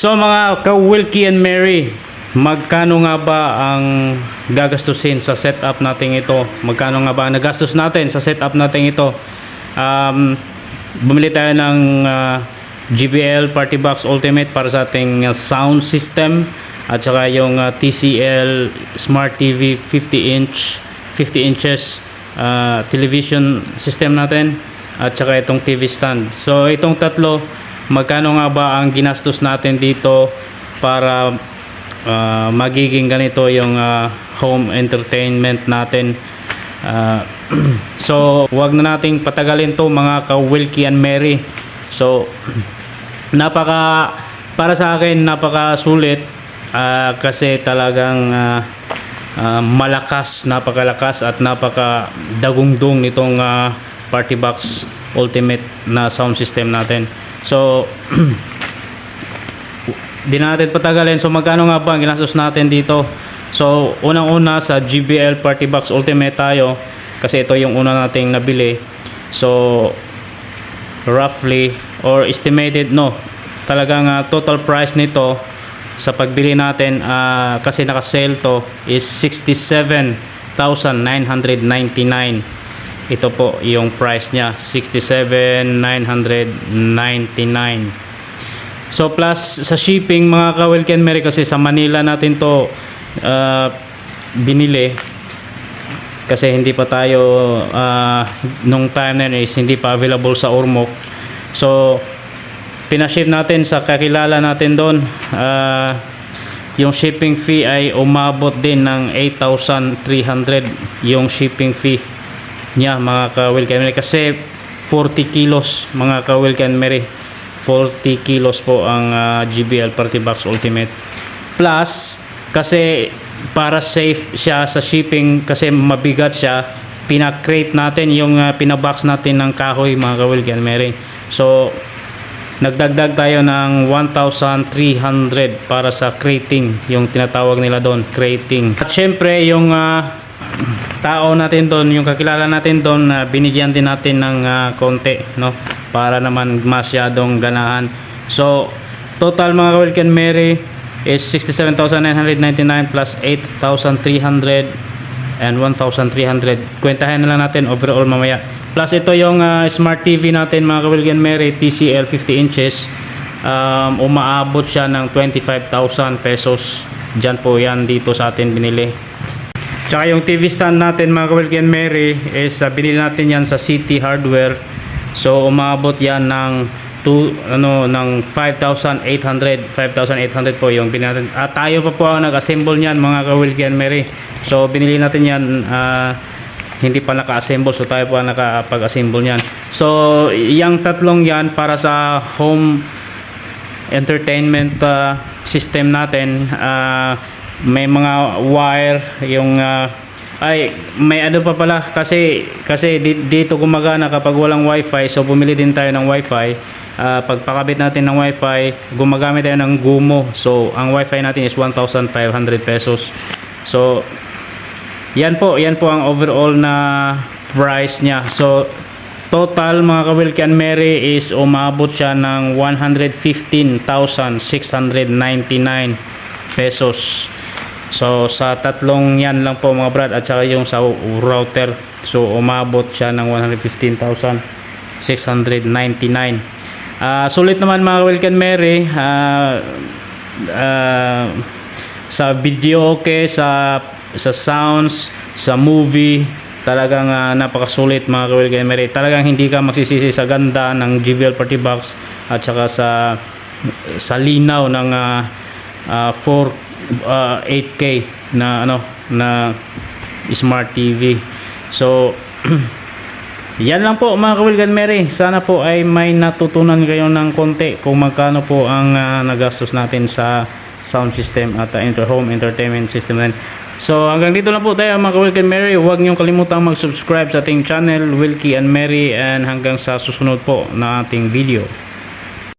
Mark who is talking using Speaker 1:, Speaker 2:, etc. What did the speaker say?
Speaker 1: So mga ka-Wilkie and Mary, magkano nga ba ang gagastusin sa setup natin ito? Magkano nga ba ang nagastos natin sa setup natin ito? Bumili tayo ng JBL Party Box Ultimate para sa ating sound system at saka yung TCL Smart TV 50 inches television system natin at saka itong TV stand. So itong tatlo, magkano nga ba ang ginastos natin dito para magiging ganito yung home entertainment natin? So wag na nating patagalin to mga ka-Wilkie and Mary. So para sa akin napakasulit kasi talagang napakalakas at napakadagundong nitong Party Box Ultimate na sound system natin. So di natin patagalin. So magkano nga ba ang ginastos natin dito? So unang-una sa JBL Party Box Ultimate tayo kasi ito yung una nating nabili. So roughly or estimated talagang total price nito sa pagbili natin kasi naka-sale to is 67,999. Ito po yung price niya, 67,999. So plus sa shipping mga ka-Wilkie and Mary, kasi sa Manila natin to binili kasi hindi pa tayo nung time na yun is hindi pa available sa Ormoc. So pinaship natin sa kakilala natin doon. Yung shipping fee ay umabot din ng 8,300 yung shipping fee niya mga ka-Wilkie and Mary, kasi 40 kilos mga ka-Wilkie and Mary, 40 kilos po ang JBL Party Box Ultimate. Plus kasi para safe siya sa shipping kasi mabigat siya, pina-crate natin yung pinabox natin ng kahoy mga ka-Wilkie and Mary. So nagdagdag tayo ng 1,300 para sa crating, yung tinatawag nila doon, crating. At syempre yung tao natin doon, yung kakilala natin doon, binigyan din natin ng konti, para naman masyadong ganahan. So total mga ka-Wilkie and Mary is 67,999 plus 8,300 and 1,300. Kwentahin na lang natin overall mamaya. Plus ito yung Smart TV natin mga ka-Wilkie and Mary, TCL 50 inches. Umaabot siya ng 25,000 pesos. Diyan po yan dito sa atin binili. Tsaka yung TV stand natin mga ka-Wilkie and Mary is binili natin yan sa City Hardware. So umabot yan ng 5,800 po yung binili natin. At tayo pa po ang nag-assemble niyan mga ka-Wilkie and Mary. So binili natin yan, hindi pa naka-assemble, so tayo po ang nakapag-assemble niyan. So yung tatlong yan para sa home entertainment system natin. May mga wire yung may ano pa pala kasi dito gumagana kapag walang wifi. So bumili din tayo ng wifi. Pagpakabit natin ng wifi, gumagamit tayo ng Gumo. So ang wifi natin is 1,500 pesos. So yan po ang overall na price niya. So total mga ka-Wilkie and Mary is umabot siya ng 115,699 pesos. So sa tatlong yan lang po mga brad, at saka yung sa router, so umabot siya ng 115,699. Sulit naman mga ka-Wilkie and Mary. Sa video okay, sa sounds, sa movie, talagang napakasulit mga ka-Wilkie and Mary. Talagang hindi ka magsisisi sa ganda ng JBL Party Box at saka sa linaw ng 8K na Smart TV. So yan lang po mga ka-Wilkie and Mary. Sana po ay may natutunan kayo ng konti kung magkano po ang nagastos natin sa sound system at home entertainment system. So hanggang dito lang po tayo mga ka-Wilkie and Mary. Huwag niyong kalimutang mag-subscribe sa ating channel Wilkie and Mary, and hanggang sa susunod po na ating video.